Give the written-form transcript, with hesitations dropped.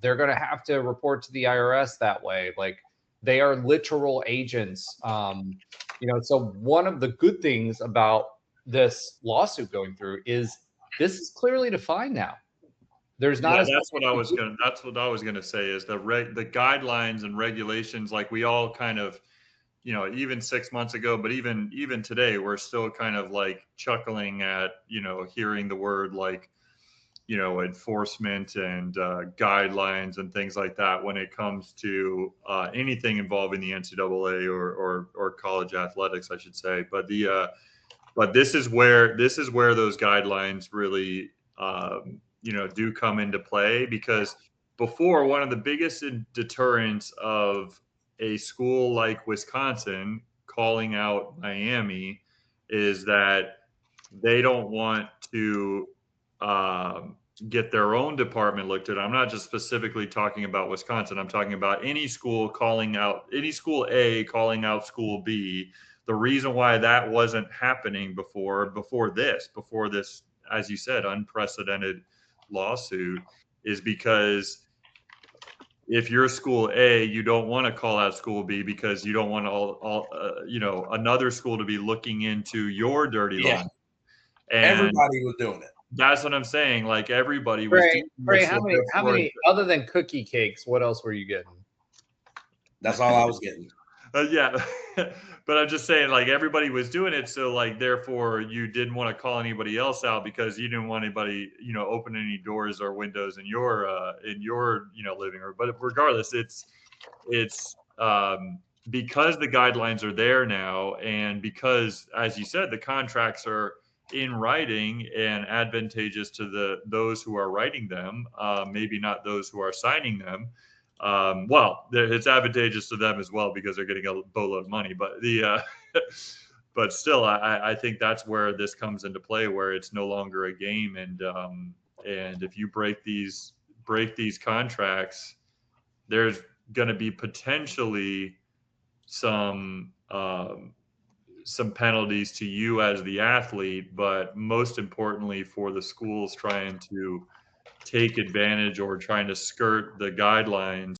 they're going to have to report to the IRS that way. Like they are literal agents. So one of the good things about this lawsuit going through is this is clearly defined now. There's not Yeah, as much. that's what I was gonna say is the guidelines and regulations, like we all kind of, even 6 months ago, but even today, we're still kind of like chuckling at, hearing the word like, enforcement and guidelines and things like that when it comes to anything involving the NCAA or college athletics, I should say. But this is where those guidelines really do come into play, because before, one of the biggest deterrents of a school like Wisconsin calling out Miami is that they don't want to um, get their own department looked at. I'm not just specifically talking about Wisconsin. I'm talking about any school calling out any school A calling out school B. The reason why that wasn't happening before this, as you said, unprecedented lawsuit, is because if you're school A, you don't want to call out school B because you don't want another school to be looking into your dirty Yeah. laundry. And Everybody was doing it. that's what I'm saying. Like everybody was doing Ray, this. how many other than cookie cakes? What else were you getting? That's all I was getting. Yeah, but I'm just saying, like everybody was doing it, so like therefore you didn't want to call anybody else out because you didn't want anybody, open any doors or windows in your living room. But regardless, it's because the guidelines are there now, and because, as you said, the contracts are in writing and advantageous to those who are writing them, maybe not those who are signing them. Well, it's advantageous to them as well because they're getting a boatload of money. But but still, I think that's where this comes into play, where it's no longer a game, and if you break these contracts, there's going to be potentially some some penalties to you as the athlete, but most importantly for the schools trying to take advantage or trying to skirt the guidelines